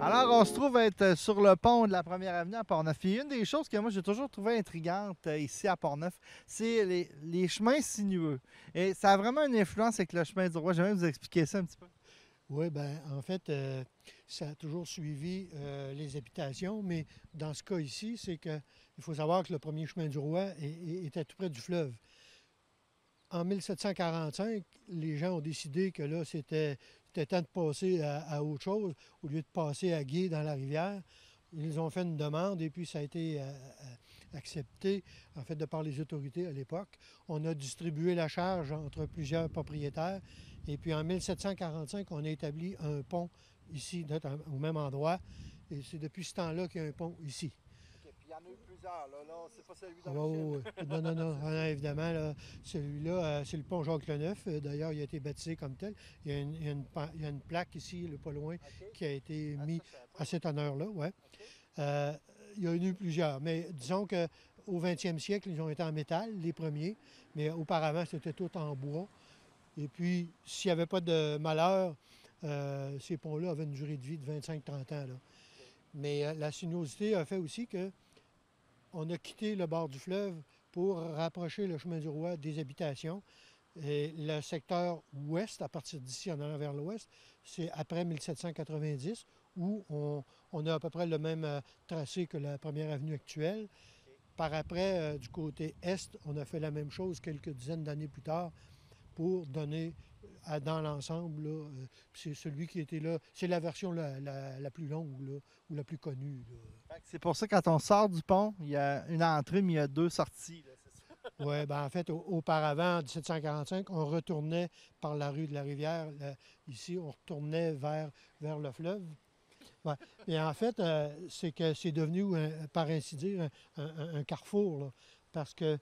Alors, on se trouve être sur le pont de la Première Avenue à Portneuf. Et une des choses que moi j'ai toujours trouvé intrigante ici à Portneuf, c'est les chemins sinueux. Et ça a vraiment une influence avec le chemin du roi. J'aimerais vous expliquer ça un petit peu. Oui, bien, en fait, ça a toujours suivi les habitations, mais dans ce cas ici, c'est que il faut savoir que le premier chemin du roi était tout près du fleuve. En 1745, les gens ont décidé que là, c'était temps de passer à autre chose, au lieu de passer à gué dans la rivière. Ils ont fait une demande et puis ça a été accepté, en fait, de par les autorités à l'époque. On a distribué la charge entre plusieurs propriétaires. Et puis en 1745, on a établi un pont ici, au même endroit. Et c'est depuis ce temps-là qu'il y a un pont ici. OK, puis il y en a eu plusieurs, là. C'est pas celui Ah, ouais, ouais, ouais. Non, non, non, non, évidemment, là, celui-là, c'est le pont Jacques-Leneuf. D'ailleurs, il a été baptisé comme tel. Il y a une plaque ici, pas loin, OK. qui a été Ah, mise ça, je savais à pas. cet honneur-là. Ouais. OK. Euh, il y en a eu plusieurs, mais disons qu'au 20e siècle, ils ont été en métal, les premiers, mais auparavant, c'était tout en bois. Et puis, s'il n'y avait pas de malheur, ces ponts-là avaient une durée de vie de 25-30 ans. Là. OK. Mais la sinuosité a fait aussi qu'on a quitté le bord du fleuve pour rapprocher le chemin du roi des habitations. Et le secteur ouest, à partir d'ici en allant vers l'ouest, c'est après 1790 où on a à peu près le même tracé que la première avenue actuelle. OK. Par après, du côté est, on a fait la même chose quelques dizaines d'années plus tard pour donner dans l'ensemble, c'est celui qui était là, c'est la version la plus longue là, ou la plus connue. Fait que c'est pour ça que quand on sort du pont, il y a une entrée, mais il y a deux sorties, là, c'est ça? Oui, ben en fait, auparavant, en 1745, on retournait par la rue de la Rivière. Ici, on retournait vers le fleuve. Ouais. Et en fait, c'est que c'est devenu, par ainsi dire, un carrefour, là, parce que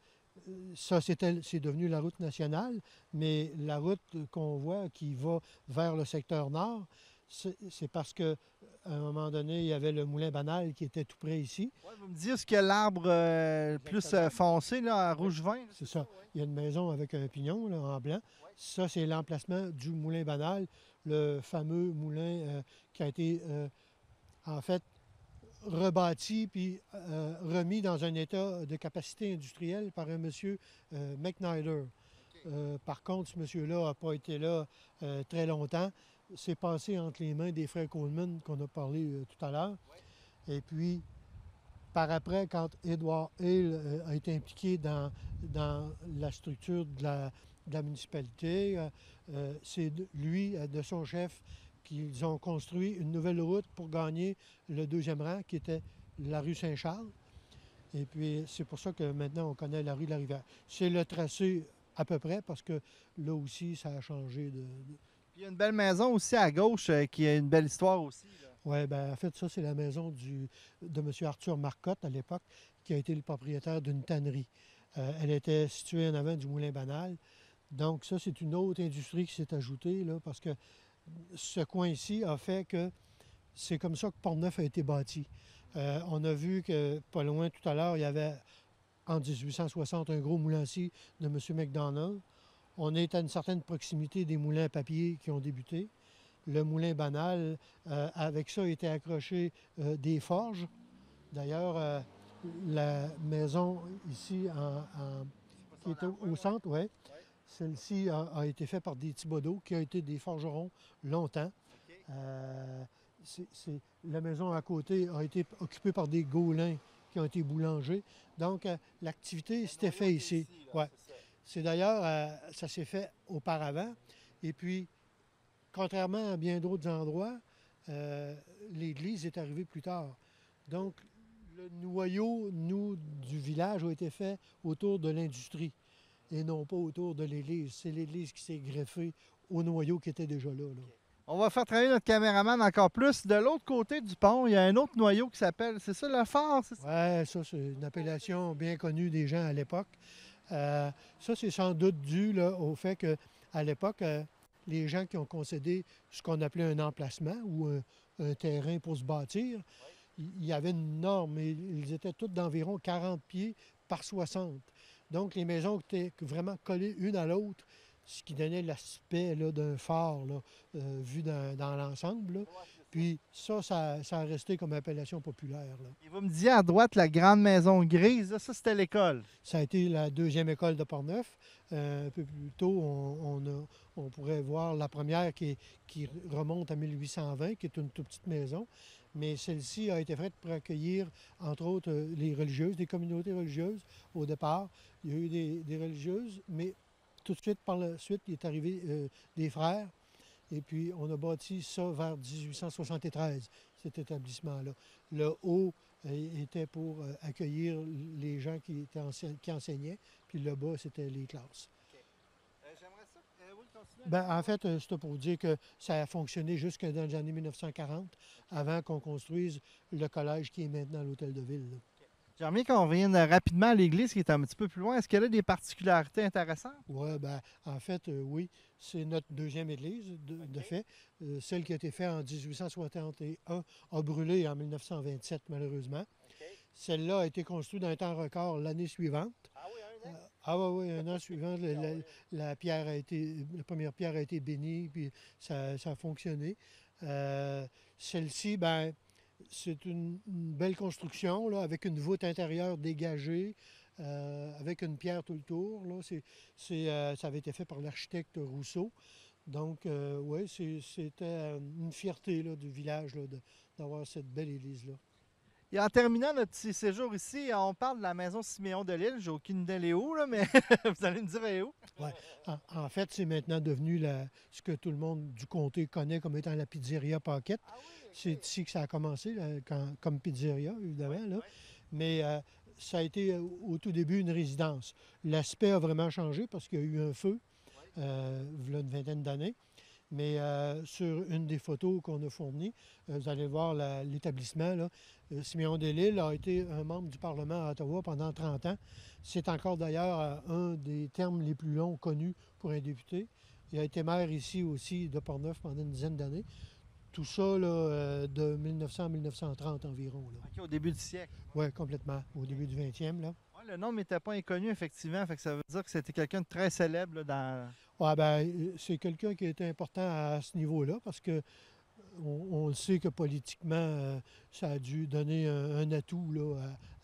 ça, c'est devenu la route nationale, mais la route qu'on voit qui va vers le secteur nord, c'est parce que à un moment donné, il y avait le moulin banal qui était tout près ici. Ouais, vous me disiez, est-ce que l'arbre plus Exactement. foncé, là, Oui, rouge vin, là, c'est c'est ça? ça. Oui. Il y a une maison avec un pignon là, en blanc. Ouais. Ça, c'est l'emplacement du moulin banal, le fameux moulin qui a été, en fait, rebâti puis remis dans un état de capacité industrielle par un monsieur McNider. OK. Par contre, ce monsieur-là n'a pas été là très longtemps. C'est passé entre les mains des frères Coleman qu'on a parlé tout à l'heure. Ouais. Et puis, par après, quand Edward Hale a été impliqué dans la structure de la municipalité, c'est lui, de son chef, qu'ils ont construit une nouvelle route pour gagner le deuxième rang, qui était la rue Saint-Charles. Et puis, c'est pour ça que maintenant, on connaît la rue de la Rivière. C'est le tracé à peu près, parce que là aussi, ça a changé Puis il y a une belle maison aussi à gauche qui a une belle histoire aussi, là. Oui, bien, en fait, ça, c'est la maison de M. Arthur Marcotte, à l'époque, qui a été le propriétaire d'une tannerie. Elle était située en avant du Moulin Banal. Donc, ça, c'est une autre industrie qui s'est ajoutée, là, parce que ce coin-ci a fait que c'est comme ça que Port-Neuf a été bâti. On a vu que, pas loin tout à l'heure, il y avait, en 1860, un gros moulancier de M. McDonald. On est à une certaine proximité des moulins à papier qui ont débuté. Le moulin banal, avec ça, était accroché des forges. D'ailleurs, la maison ici, C'est qui pas est son au envoi, ouais. centre, ouais, Ouais. celle-ci a été faite par des Thibodeaux, qui ont été des forgerons longtemps. OK. Euh, la maison à côté a été occupée par des Gaulins qui ont été boulangers. Donc, l'activité s'était faite ici. Ouais. C'est d'ailleurs, ça s'est fait auparavant. Et puis, contrairement à bien d'autres endroits, l'église est arrivée plus tard. Donc, le noyau, nous, du village, a été fait autour de l'industrie et non pas autour de l'église. C'est l'église qui s'est greffée au noyau qui était déjà là. On va faire travailler notre caméraman encore plus. De l'autre côté du pont, il y a un autre noyau qui s'appelle, c'est ça, le phare? C'est ça? Oui, ça, c'est une appellation bien connue des gens à l'époque. Ça, c'est sans doute dû là, au fait qu'à l'époque, les gens qui ont concédé ce qu'on appelait un emplacement ou un terrain pour se bâtir, il y avait une norme. Ils étaient tous d'environ 40 pieds par 60. Donc, les maisons étaient vraiment collées une à l'autre, ce qui donnait l'aspect là, d'un phare là, vu dans l'ensemble. Là. Puis ça a resté comme appellation populaire. Là. Et vous me disiez à droite, la grande maison grise, là, ça c'était l'école. Ça a été la deuxième école de Portneuf. Un peu plus tôt, on pourrait voir la première qui remonte à 1820, qui est une toute petite maison. Mais celle-ci a été faite pour accueillir, entre autres, les religieuses, des communautés religieuses au départ. Il y a eu des religieuses, mais tout de suite, par la suite, il est arrivé des frères. Et puis, on a bâti ça vers 1873, cet établissement-là. Le haut était pour accueillir les gens qui enseignaient, puis le bas, c'était les classes. J'aimerais ça. Oui, continuez. Ben, en fait, c'est pour dire que ça a fonctionné jusque dans les années 1940, avant qu'on construise le collège qui est maintenant l'hôtel de ville. Là. J'aimerais bien qu'on revienne rapidement à l'église qui est un petit peu plus loin. Est-ce qu'elle a des particularités intéressantes? Oui, ben, en fait, oui, c'est notre deuxième église, de fait. Celle qui a été faite en 1861 a brûlé en 1927, malheureusement. Celle-là a été construite dans un temps record l'année suivante. Ah oui, un an? Ah oui, un an suivant, la première pierre a été bénie, puis ça a fonctionné. Celle-ci, ben, c'est une belle construction, là, avec une voûte intérieure dégagée, avec une pierre tout le tour. Là. Ça avait été fait par l'architecte Rousseau. Donc, oui, c'était une fierté là, du village là, d'avoir cette belle église-là. Et en terminant notre petit séjour ici, on parle de la maison Siméon de Lille. J'ai aucune idée elle est où, là, mais vous allez me dire elle est où. Ouais. En fait, c'est maintenant devenu ce que tout le monde du comté connaît comme étant la pizzeria Paquette. Ah oui, ok. C'est ici que ça a commencé, là, comme pizzeria, évidemment. Là. Mais ça a été au tout début une résidence. L'aspect a vraiment changé parce qu'il y a eu un feu, il y a une vingtaine d'années. Mais sur une des photos qu'on a fournies, vous allez voir l'établissement. Là. Siméon Delisle a été un membre du Parlement à Ottawa pendant 30 ans. C'est encore d'ailleurs un des termes les plus longs connus pour un député. Il a été maire ici aussi de Portneuf pendant une dizaine d'années. Tout ça là, de 1900 à 1930 environ. OK, au début du siècle. Oui, complètement. Au début du 20e. Là. Ouais, le nom n'était pas inconnu, effectivement. Fait que ça veut dire que c'était quelqu'un de très célèbre là, dans. Ouais, ben, c'est quelqu'un qui a été important à ce niveau-là parce que on le sait que politiquement, ça a dû donner un atout là,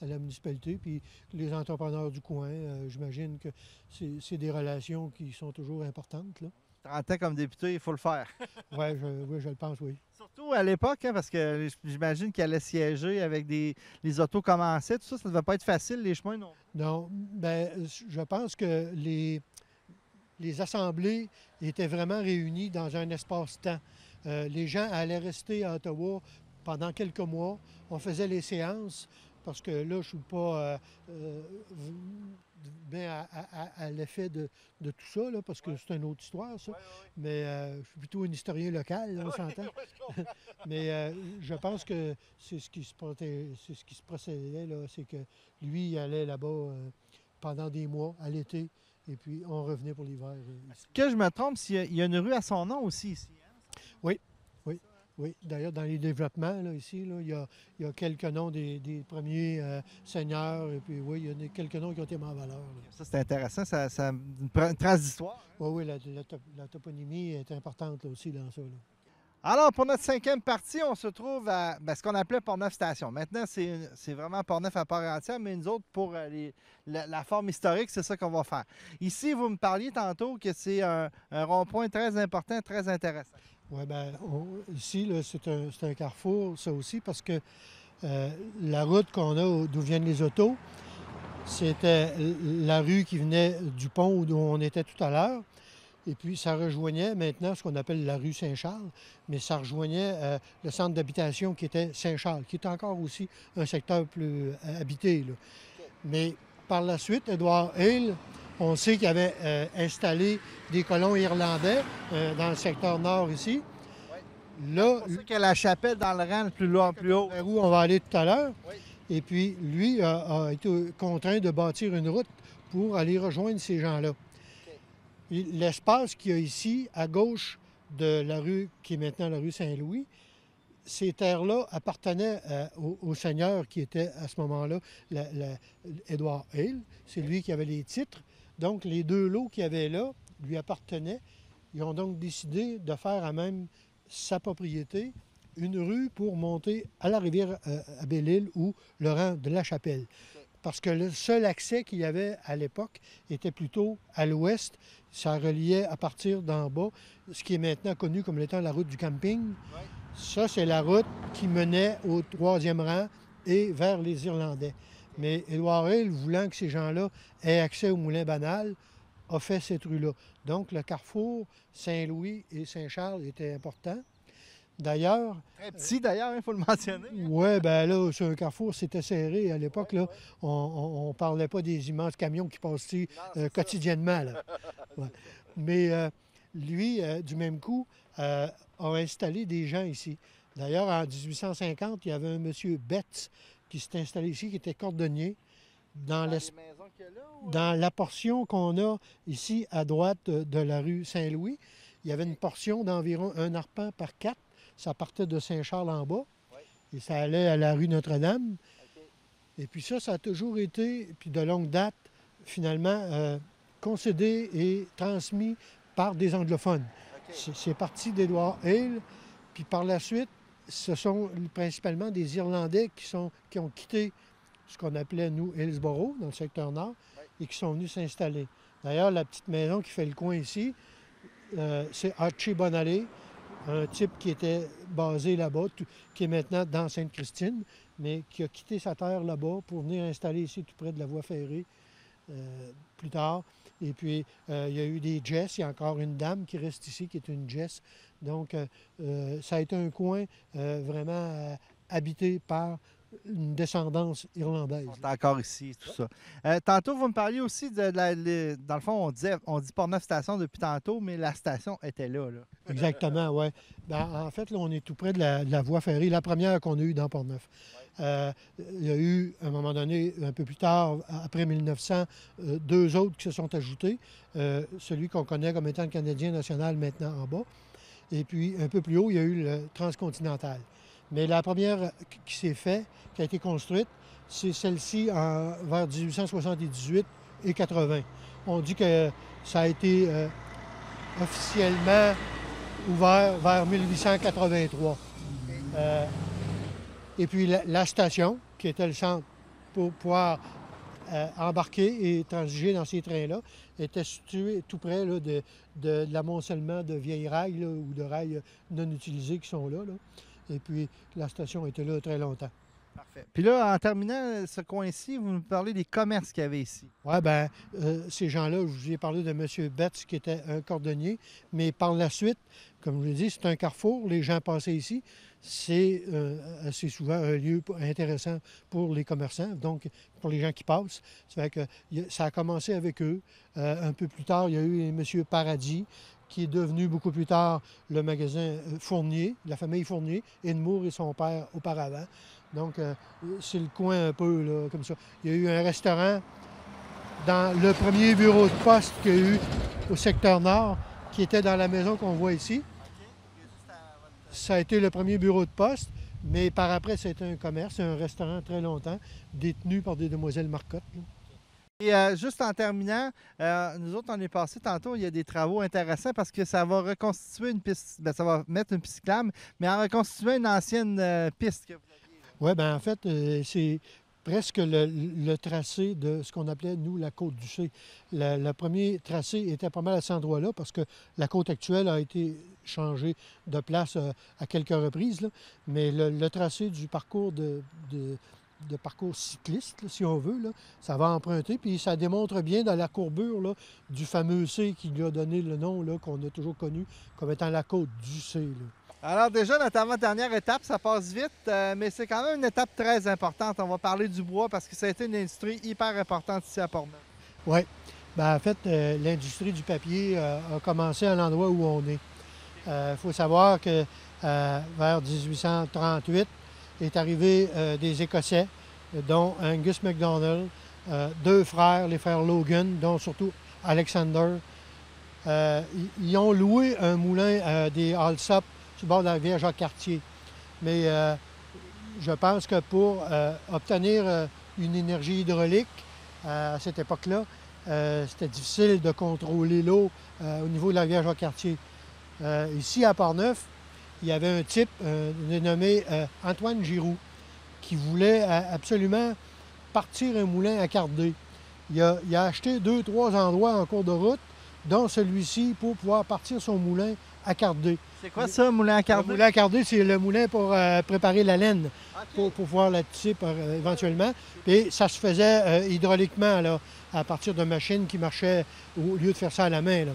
à la municipalité. Puis les entrepreneurs du coin, j'imagine que c'est des relations qui sont toujours importantes. Là. 30 ans comme député, il faut le faire. Oui, je le pense, oui. Surtout à l'époque, hein, parce que j'imagine qu'il allait siéger avec les autos commençaient, tout ça, ça ne devait pas être facile, les chemins non. Non, ben, je pense que les assemblées étaient vraiment réunies dans un espace-temps. Les gens allaient rester à Ottawa pendant quelques mois. On faisait les séances parce que là, je ne suis pas bien à l'effet de tout ça, là, parce que c'est une autre histoire, ça. Mais je suis plutôt un historien local, là, on s'entend. Mais je pense que c'est ce qui se procédait, là, c'est que lui, il allait là-bas pendant des mois, à l'été, et puis on revenait pour l'hiver. Est-ce que je me trompe s'il y a une rue à son nom aussi ici? Hein? Oui, oui, oui. D'ailleurs, dans les développements, là, ici, là, il y a quelques noms des premiers seigneurs, et puis oui, il y a quelques noms qui ont été mis en valeur. Là. Ça, c'est intéressant, ça une trace d'histoire. Hein? Oui, oui, la toponymie est importante là, aussi dans ça. Là. Alors, pour notre cinquième partie, on se trouve à ce qu'on appelait Port-Neuf Station. Maintenant, c'est vraiment Port-Neuf à part entière, mais nous autres, pour la forme historique, c'est ça qu'on va faire. Ici, vous me parliez tantôt que c'est un rond-point très important, très intéressant. Oui, bien, ici, là, c'est un carrefour, ça aussi, parce que la route qu'on a d'où viennent les autos, c'était la rue qui venait du pont où on était tout à l'heure. Et puis, ça rejoignait maintenant ce qu'on appelle la rue Saint-Charles, mais ça rejoignait le centre d'habitation qui était Saint-Charles, qui est encore aussi un secteur plus habité, là. Mais par la suite, Édouard Hale, on sait qu'il avait installé des colons irlandais dans le secteur nord ici. Là, C'est pour ça qu'il y a la chapelle dans le rang le plus haut. vers où on va aller tout à l'heure. Oui. Et puis, lui a été contraint de bâtir une route pour aller rejoindre ces gens-là. L'espace qu'il y a ici, à gauche de la rue qui est maintenant la rue Saint-Louis, ces terres-là appartenaient au seigneur qui était à ce moment-là Édouard Hale. C'est lui qui avait les titres. Donc, les deux lots qu'il y avait là lui appartenaient. Ils ont donc décidé de faire à même sa propriété une rue pour monter à la rivière à Belle-Île ou le rang de la Chapelle. Parce que le seul accès qu'il y avait à l'époque était plutôt à l'ouest. Ça reliait à partir d'en bas, ce qui est maintenant connu comme étant la route du camping. Oui. Ça, c'est la route qui menait au troisième rang et vers les Irlandais. Mais Édouard Hale, voulant que ces gens-là aient accès au moulin banal, a fait cette rue-là. Donc, le carrefour Saint-Louis et Saint-Charles était important. D'ailleurs... Très petit, d'ailleurs, il faut le mentionner. Oui, bien là, sur un carrefour, c'était serré. À l'époque, là, on ne parlait pas des immenses camions qui passent ici quotidiennement, là. Ouais. Mais lui, du même coup, a installé des gens ici. D'ailleurs, en 1850, il y avait un monsieur Betts qui s'est installé ici, qui était cordonnier. Dans la portion qu'on a ici à droite de la rue Saint-Louis, il y avait une portion d'environ 1 arpent par 4. Ça partait de Saint-Charles en bas et ça allait à la rue Notre-Dame. Et puis ça a toujours été, puis de longue date, finalement, concédé et transmis par des anglophones. C'est parti d'Édouard Hale, puis par la suite, ce sont principalement des Irlandais qui ont quitté ce qu'on appelait, nous, Hillsborough, dans le secteur nord, et qui sont venus s'installer. D'ailleurs, la petite maison qui fait le coin ici, c'est Archie Bonallé, un type qui était basé là-bas, qui est maintenant dans Sainte-Christine, mais qui a quitté sa terre là-bas pour venir installer ici tout près de la voie ferrée plus tard. Et puis, il y a eu des Jess, il y a encore une dame qui reste ici, qui est une Jess. Donc, ça a été un coin vraiment habité par une descendance irlandaise. On est encore ici, tout ça. Tantôt, vous me parliez aussi dans le fond, on dit Port-Neuf Station depuis tantôt, mais la station était là. Exactement, oui. En fait, là, on est tout près de la voie ferrée, la première qu'on a eue dans Port-Neuf. Il y a eu, à un moment donné, un peu plus tard, après 1900, deux autres qui se sont ajoutés. Celui qu'on connaît comme étant le Canadien national maintenant en bas. Et puis, un peu plus haut, il y a eu le Transcontinental. Mais la première qui s'est faite, qui a été construite, c'est celle-ci vers 1878 et 80. On dit que ça a été officiellement ouvert vers 1883. Et puis la station, qui était le centre pour pouvoir embarquer et transiger dans ces trains-là, était située tout près là, de l'amoncellement de vieilles rails là, ou de rails non utilisés qui sont là. Et puis, la station était là très longtemps. Parfait. Puis là, en terminant ce coin-ci, vous nous parlez des commerces qu'il y avait ici. Oui, bien, ces gens-là, je vous ai parlé de M. Betts, qui était un cordonnier, mais par la suite, comme je vous l'ai dit, c'est un carrefour, les gens passaient ici. C'est assez souvent un lieu intéressant pour les commerçants, donc pour les gens qui passent. Ça fait que ça a commencé avec eux. Un peu plus tard, il y a eu M. Paradis, qui est devenu beaucoup plus tard le magasin Fournier, la famille Fournier, Edmour et son père auparavant. Donc, c'est le coin un peu là, comme ça. Il y a eu un restaurant dans le premier bureau de poste qu'il y a eu au secteur nord, qui était dans la maison qu'on voit ici. Ça a été le premier bureau de poste, mais par après, c'était un commerce, un restaurant très longtemps, détenu par des demoiselles Marcotte. Là. Et juste en terminant, nous autres, on est passé tantôt, il y a des travaux intéressants parce que ça va reconstituer une piste, ben, ça va mettre une piste cyclable, mais en reconstituant une ancienne piste que vous aviez. Oui, bien en fait, c'est presque le tracé de ce qu'on appelait, nous, la côte du C. Le premier tracé était pas mal à cet endroit-là parce que la côte actuelle a été changée de place à quelques reprises, là. Mais le tracé du parcours de parcours cycliste, là, si on veut, là, ça va emprunter, puis ça démontre bien dans la courbure là, du fameux C qui lui a donné le nom là, qu'on a toujours connu comme étant la côte du C. Là. Alors déjà, notre avant-dernière étape, ça passe vite, mais c'est quand même une étape très importante. On va parler du bois parce que ça a été une industrie hyper importante ici à Portneuf. Oui. Bien, en fait, l'industrie du papier a commencé à l'endroit où on est. Il faut savoir que vers 1838 est arrivé des Écossais, dont Angus MacDonald, deux frères, les frères Logan, dont surtout Alexander. Ils ont loué un moulin des Allsops sur le bord de la rivière Jacques-Cartier. Mais je pense que pour obtenir une énergie hydraulique à cette époque-là, c'était difficile de contrôler l'eau au niveau de la rivière Jacques-Cartier. Ici, à Portneuf, il y avait un type dénommé Antoine Giroux qui voulait absolument partir un moulin à carder. Il a acheté 2-3 endroits en cours de route, dont celui-ci, pour pouvoir partir son moulin à carder. C'est quoi ça, moulin à carder? Le moulin à carder, c'est le moulin pour préparer la laine, OK. pour pouvoir la tisser éventuellement. Et ça se faisait hydrauliquement, là, à partir de machines qui marchaient au lieu de faire ça à la main. Là.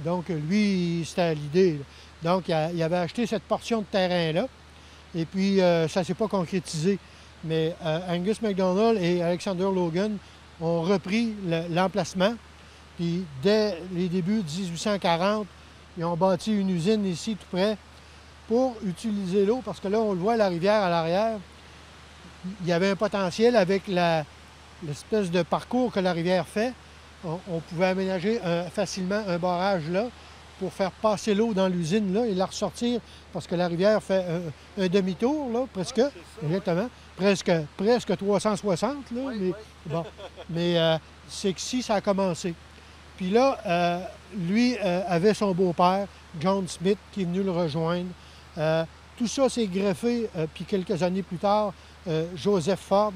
Donc, lui, c'était l'idée. Là. Donc, il avait acheté cette portion de terrain-là. Et puis, ça ne s'est pas concrétisé. Mais Angus MacDonald et Alexander Logan ont repris l'emplacement. Puis, dès les débuts de 1840, ils ont bâti une usine ici, tout près, pour utiliser l'eau. Parce que là, on le voit, la rivière à l'arrière, il y avait un potentiel avec l'espèce de parcours que la rivière fait. On pouvait aménager facilement un barrage là pour faire passer l'eau dans l'usine là et la ressortir parce que la rivière fait un demi-tour, là, presque, exactement, presque 360, là, Oui, mais, oui. bon. Mais c'est que si ça a commencé. Puis là, lui avait son beau-père, John Smith, qui est venu le rejoindre. Tout ça s'est greffé, puis quelques années plus tard, Joseph Ford,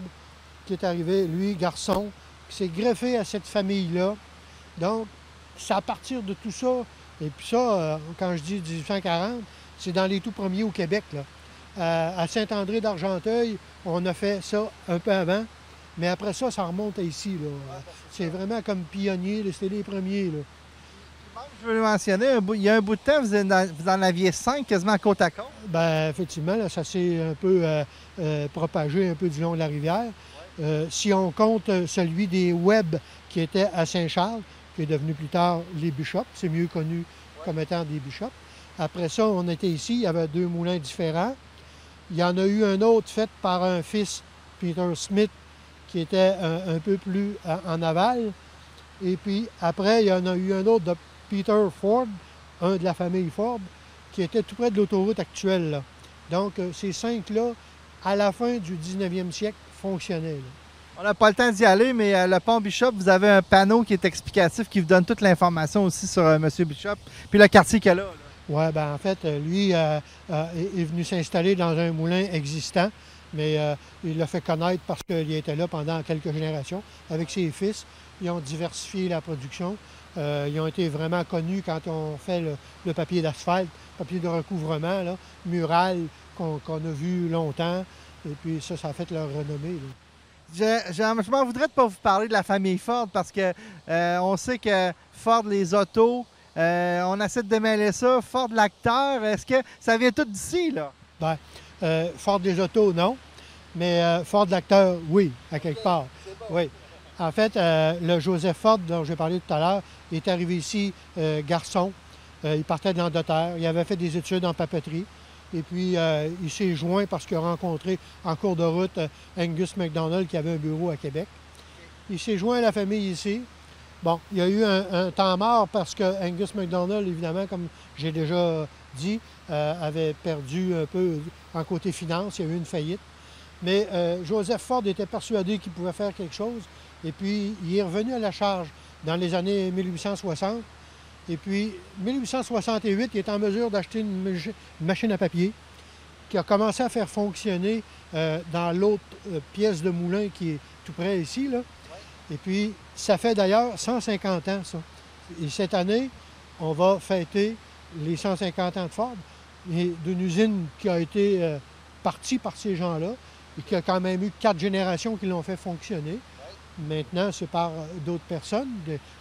qui est arrivé, lui, garçon, qui s'est greffé à cette famille-là. Donc, c'est à partir de tout ça, et puis ça, quand je dis 1840, c'est dans les tout premiers au Québec, là. À Saint-André d'Argenteuil, on a fait ça un peu avant, mais après ça, ça remonte à ici, là. C'est vraiment comme pionnier, c'était les premiers, là. Je veux le mentionner, il y a un bout de temps, vous en aviez 5 quasiment côte à côte. Bien, effectivement, là, ça s'est un peu propagé un peu du long de la rivière. Si on compte celui des Webb qui était à Saint-Charles, qui est devenu plus tard les Bishops, c'est mieux connu comme étant des Bishops. Après ça, on était ici, il y avait 2 moulins différents. Il y en a eu un autre fait par un fils, Peter Smith, qui était un peu plus en aval. Et puis après, il y en a eu un autre de Peter Ford, un de la famille Ford, qui était tout près de l'autoroute actuelle, là. Donc, ces 5-là, à la fin du 19e siècle, fonctionnaient, là. On n'a pas le temps d'y aller, mais le pont Bishop, vous avez un panneau qui est explicatif, qui vous donne toute l'information aussi sur M. Bishop, puis le quartier qu'il y a là. Oui, bien en fait, lui est venu s'installer dans un moulin existant, mais il l'a fait connaître parce qu'il était là pendant quelques générations avec ses fils. Ils ont diversifié la production. Ils ont été vraiment connus quand on fait le papier d'asphalte, papier de recouvrement, là, mural, qu'on a vu longtemps. Et puis ça a fait leur renommée, là. Je m'en voudrais de ne pas vous parler de la famille Ford parce que on sait que Ford, les autos, on essaie de démêler ça. Ford, l'acteur, est-ce que ça vient tout d'ici, là? Bien, Ford des autos, non. Mais Ford l'acteur, oui, à quelque part. Oui. En fait, le Joseph Ford, dont j'ai parlé tout à l'heure, il est arrivé ici garçon. Il partait de l'Angleterre. Il avait fait des études en papeterie. Et puis, il s'est joint parce qu'il a rencontré en cours de route Angus MacDonald qui avait un bureau à Québec. Il s'est joint à la famille ici. Bon, il y a eu un temps mort parce que Angus MacDonald, évidemment, comme j'ai déjà dit, avait perdu un peu en côté finance. Il y a eu une faillite. Mais Joseph Ford était persuadé qu'il pouvait faire quelque chose. Et puis, il est revenu à la charge dans les années 1860. Et puis, 1868, il est en mesure d'acheter une machine à papier qui a commencé à faire fonctionner dans l'autre pièce de moulin qui est tout près ici, là. Et puis, ça fait d'ailleurs 150 ans, ça. Et cette année, on va fêter les 150 ans de Ford, et d'une usine qui a été partie par ces gens-là et qui a quand même eu 4 générations qui l'ont fait fonctionner. Maintenant, c'est par d'autres personnes.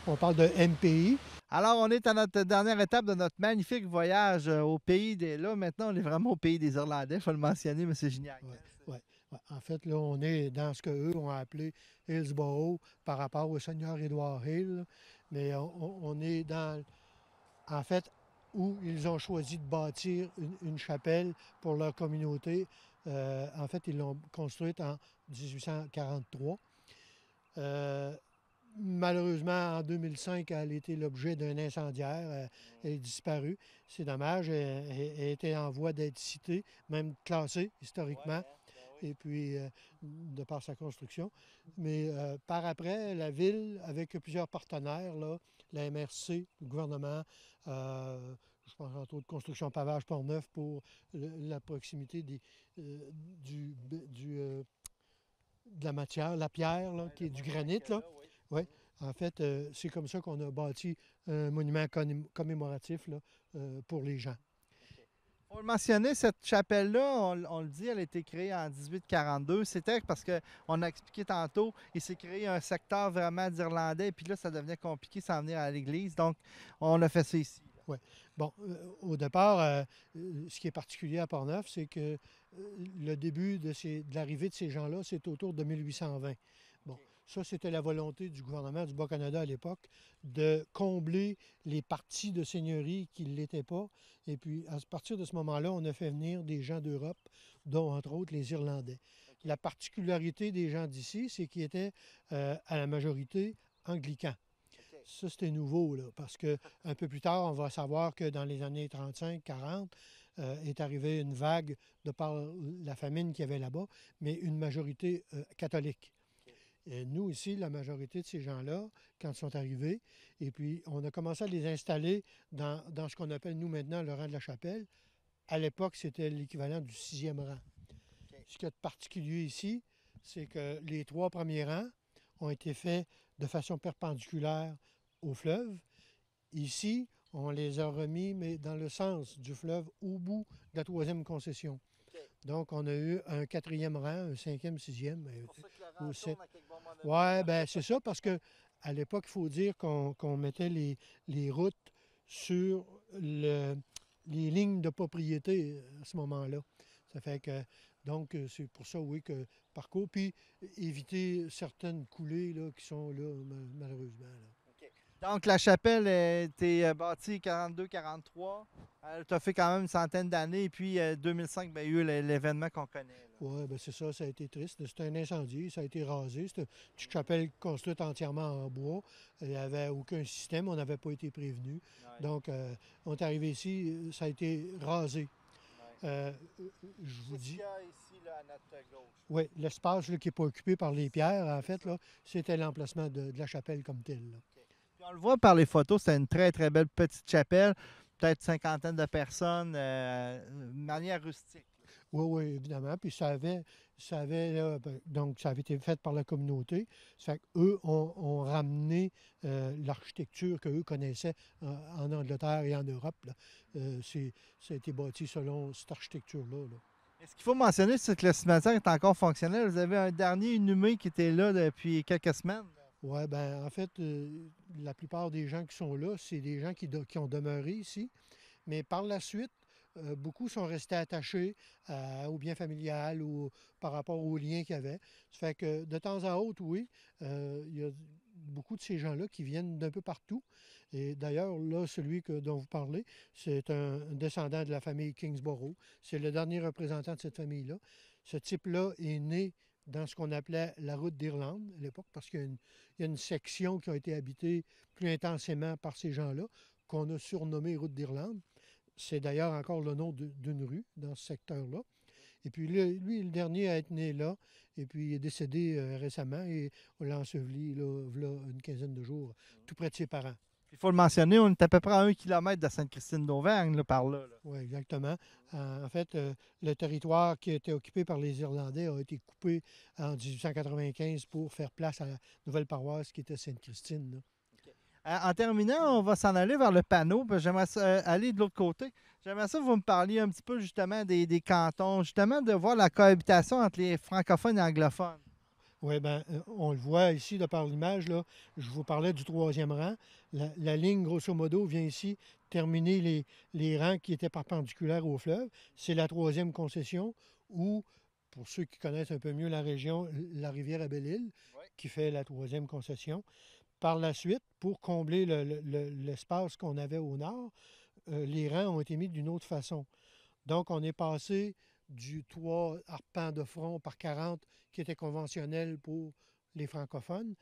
On parle de MPI. Alors, on est à notre dernière étape de notre magnifique voyage au pays des... Là, maintenant, on est vraiment au pays des Irlandais, il faut le mentionner, M. Gignac. Ouais, ouais, ouais. En fait, là, on est dans ce qu'eux ont appelé Hillsborough par rapport au seigneur Édouard Hill. Mais on est dans, en fait, où ils ont choisi de bâtir une chapelle pour leur communauté. En fait, ils l'ont construite en 1843. Malheureusement, en 2005, elle a été l'objet d'un incendiaire. Elle est disparue. C'est dommage. Elle était en voie d'être citée, même classée historiquement, et puis de par sa construction. Mais par après, la ville, avec plusieurs partenaires, là, la MRC, le gouvernement, je pense entre autres Construction Pavage Port-Neuf pour la proximité de la matière, la pierre, là, qui est du granit, là. Oui. En fait, c'est comme ça qu'on a bâti un monument commémoratif là, pour les gens. Pour le mentionner, cette chapelle-là, on le dit, elle a été créée en 1842. C'était parce qu'on a expliqué tantôt, il s'est créé un secteur vraiment d'Irlandais, et puis là, ça devenait compliqué s'en venir à l'église. Donc, on a fait ça ici. Oui. Bon, au départ, ce qui est particulier à Portneuf, c'est que le début de l'arrivée de ces gens-là, c'est autour de 1820. Bon, ça, c'était la volonté du gouvernement du Bas-Canada à l'époque de combler les parties de seigneurie qui ne l'étaient pas. Et puis, à partir de ce moment-là, on a fait venir des gens d'Europe, dont, entre autres, les Irlandais. La particularité des gens d'ici, c'est qu'ils étaient à la majorité anglicans. Ça, c'était nouveau, là, parce qu'un peu plus tard, on va savoir que dans les années 35-40, est arrivée une vague de par la famine qu'il y avait là-bas, mais une majorité catholique. Et nous, ici, la majorité de ces gens-là, quand ils sont arrivés, et puis on a commencé à les installer dans ce qu'on appelle, nous, maintenant, le rang de la chapelle. À l'époque, c'était l'équivalent du 6e rang. Ce qui est particulier ici, c'est que les 3 premiers rangs ont été faits de façon perpendiculaire au fleuve. Ici, on les a remis, mais dans le sens du fleuve, au bout de la 3e concession. Donc, on a eu un 4e rang, un 5e, 6e. C'est pour ça que le rang tourne à quelque bon moment donné. Oui, bien, c'est ça, parce que à l'époque, il faut dire qu'on mettait les routes sur les lignes de propriété à ce moment-là. Ça fait que, donc, c'est pour ça, oui, que parcours, puis éviter certaines coulées là, qui sont là, malheureusement. Là. Donc, la chapelle a été bâtie 42-43. Elle a fait quand même une centaine d'années. Et puis, 2005, ben, il y a eu l'événement qu'on connaît. Oui, bien c'est ça, ça a été triste. C'était un incendie, ça a été rasé. C'était une petite chapelle construite entièrement en bois. Il n'y avait aucun système, on n'avait pas été prévenu. Ouais. Donc, on est arrivé ici, ça a été rasé. Ouais. Je vous dis. Ici, là, à notre gauche. Oui, l'espace qui n'est pas occupé par les pierres, en fait, là, c'était l'emplacement de la chapelle comme telle. Là. Puis on le voit par les photos, c'est une très, très belle petite chapelle, peut-être cinquantaine de personnes, de manière rustique. Oui, oui, évidemment. Puis ça avait là, donc ça avait été fait par la communauté. Ça fait qu'eux ont ramené l'architecture qu'eux connaissaient en Angleterre et en Europe. Là. Ça a été bâti selon cette architecture-là. Là. Et ce qu'il faut mentionner, c'est que le cimetière est encore fonctionnel. Vous avez un dernier inhumé qui était là depuis quelques semaines. Oui, bien, en fait, la plupart des gens qui sont là, c'est des gens qui ont demeuré ici. Mais par la suite, beaucoup sont restés attachés au bien familial ou par rapport aux liens qu'il y avait. Ça fait que de temps à autre, oui, il y a beaucoup de ces gens-là qui viennent d'un peu partout. Et d'ailleurs, là, celui dont vous parlez, c'est un descendant de la famille Kingsborough. C'est le dernier représentant de cette famille-là. Ce type-là est né dans ce qu'on appelait la route d'Irlande à l'époque, parce qu'il y a une section qui a été habitée plus intensément par ces gens-là, qu'on a surnommée route d'Irlande. C'est d'ailleurs encore le nom d'une rue dans ce secteur-là. Et puis lui, le dernier à être né là, et puis il est décédé récemment et on l'a enseveli là, v'là une quinzaine de jours, tout près de ses parents. Il faut le mentionner, on est à peu près à 1 kilomètre de Sainte-Christine d'Auvergne, là, par là. Oui, exactement. En fait, le territoire qui était occupé par les Irlandais a été coupé en 1895 pour faire place à la nouvelle paroisse qui était Sainte-Christine, là. En terminant, on va s'en aller vers le panneau. Puis j'aimerais aller de l'autre côté. J'aimerais ça que vous me parliez un petit peu justement des cantons, justement de voir la cohabitation entre les francophones et anglophones. Oui, bien, on le voit ici de par l'image, là. Je vous parlais du troisième rang. La ligne, grosso modo, vient ici terminer les rangs qui étaient perpendiculaires au fleuve. C'est la troisième concession où, pour ceux qui connaissent un peu mieux la région, la rivière à Belle-Île, Oui. qui fait la troisième concession. Par la suite, pour combler l'espace qu'on avait au nord, les rangs ont été mis d'une autre façon. Donc, on est passé du 3 arpents de front par 40 qui était conventionnel pour les francophones.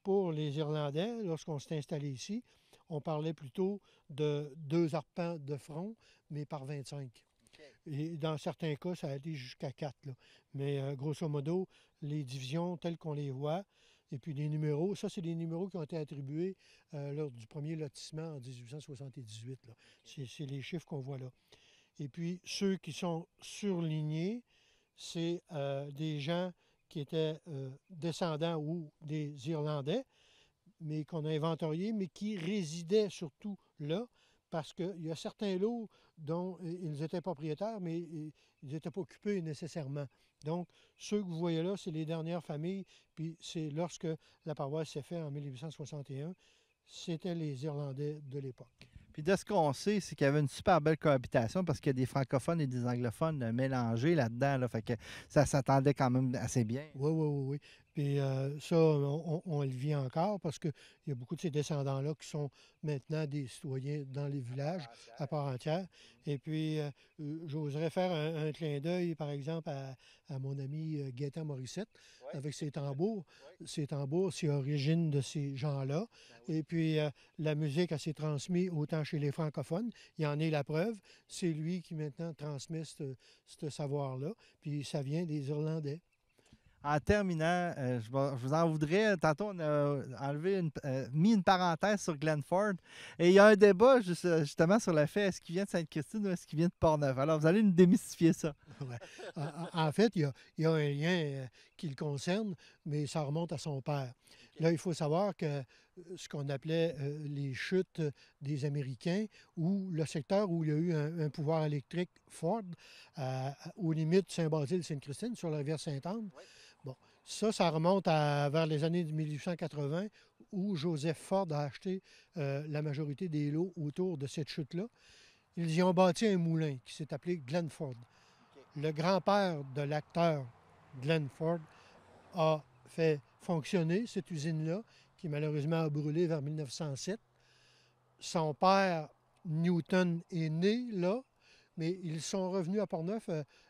Pour les Irlandais, lorsqu'on s'est installé ici, on parlait plutôt de 2 arpents de front, mais par 25. Et dans certains cas, ça a été jusqu'à 4. Là. Mais grosso modo, les divisions telles qu'on les voit, et puis les numéros, ça, c'est des numéros qui ont été attribués lors du premier lotissement en 1878. Là. C'est les chiffres qu'on voit là. Et puis, ceux qui sont surlignés, c'est des gens qui étaient descendants ou des Irlandais, mais qu'on a inventoriés, mais qui résidaient surtout là, parce qu'il y a certains lots dont ils étaient propriétaires, mais ils n'étaient pas occupés nécessairement. Donc, ceux que vous voyez là, c'est les dernières familles, puis c'est lorsque la paroisse s'est faite en 1861, c'était les Irlandais de l'époque. Puis de ce qu'on sait, c'est qu'il y avait une super belle cohabitation parce qu'il y a des francophones et des anglophones mélangés là-dedans. Là, fait que ça s'attendait quand même assez bien. Oui, oui, oui, oui. Puis ça, on le vit encore parce qu'il y a beaucoup de ces descendants-là qui sont maintenant des citoyens dans les villages à part entière. Et puis, j'oserais faire un clin d'œil, par exemple, à mon ami Gaétan Morissette Oui. avec ses tambours. Oui. Ces tambours, c'est l'origine de ces gens-là. Oui. Et puis, la musique, elle s'est transmise autant chez les francophones. Il en est la preuve. C'est lui qui maintenant transmet ce savoir-là. Puis, ça vient des Irlandais. En terminant, je vous en voudrais. Tantôt, on a mis une parenthèse sur Glenford. Et il y a un débat justement sur le fait est-ce qu'il vient de Sainte-Christine ou est-ce qu'il vient de Portneuf. Alors, vous allez nous démystifier ça. Ouais. En fait, il y a un lien qui le concerne, mais ça remonte à son père. OK. Là, il faut savoir que ce qu'on appelait les chutes des Américains, ou le secteur où il y a eu un pouvoir électrique fort, aux limites de Saint-Basile-Sainte-Christine, sur la rivière Sainte-Anne. Oui. Bon, ça remonte vers les années 1880, où Joseph Ford a acheté la majorité des lots autour de cette chute-là. Ils y ont bâti un moulin qui s'est appelé Glenford. OK. Le grand-père de l'acteur Glenn Ford a fait fonctionner cette usine-là, qui malheureusement a brûlé vers 1907. Son père, Newton, est né là, mais ils sont revenus à Portneuf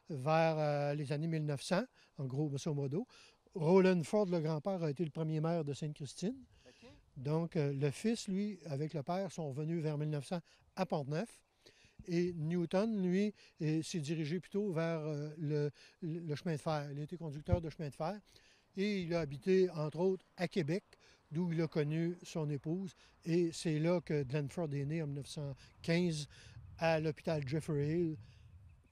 vers les années 1900, en gros, grosso modo. Roland Ford, le grand-père, a été le premier maire de Sainte-Christine. OK. Donc, le fils, lui, avec le père, sont revenus vers 1900 à Portneuf. Et Newton, lui, s'est dirigé plutôt vers le chemin de fer. Il a été conducteur de chemin de fer et il a habité, entre autres, à Québec, d'où il a connu son épouse. Et c'est là que Glenford est né en 1915 à l'hôpital Jeffrey Hill,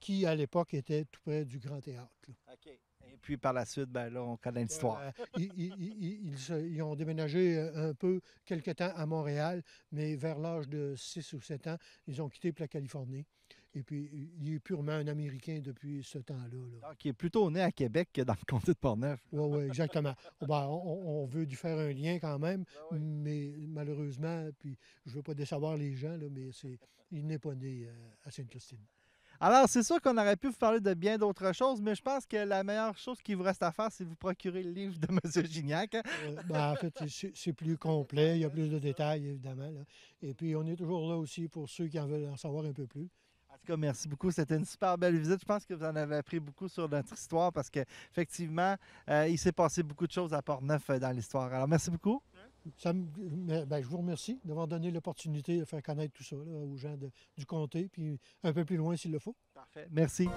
qui, à l'époque, était tout près du Grand Théâtre. Là. OK. Et puis par la suite, ben là, on connaît l'histoire. Ils ont déménagé un peu quelque temps à Montréal, mais vers l'âge de 6 ou 7 ans, ils ont quitté pour la Californie. Et puis, il est purement un Américain depuis ce temps-là. Là. Donc, il est plutôt né à Québec que dans le comté de Portneuf. Oui, oui, exactement. Ben, on veut lui faire un lien quand même, Oui. mais malheureusement, puis je ne veux pas décevoir les gens, là, mais il n'est pas né à Sainte-Christine. Alors, c'est sûr qu'on aurait pu vous parler de bien d'autres choses, mais je pense que la meilleure chose qui vous reste à faire, c'est de vous procurer le livre de M. Gignac. Hein? Ben, en fait, c'est plus complet, il y a plus de détails, évidemment. Là. Et puis, on est toujours là aussi pour ceux qui en veulent en savoir un peu plus. En tout cas, merci beaucoup. C'était une super belle visite. Je pense que vous en avez appris beaucoup sur notre histoire parce qu'effectivement, il s'est passé beaucoup de choses à Portneuf dans l'histoire. Alors, merci beaucoup. Je vous remercie d'avoir donné l'opportunité de faire connaître tout ça là, aux gens du comté, puis un peu plus loin s'il le faut. Parfait. Merci.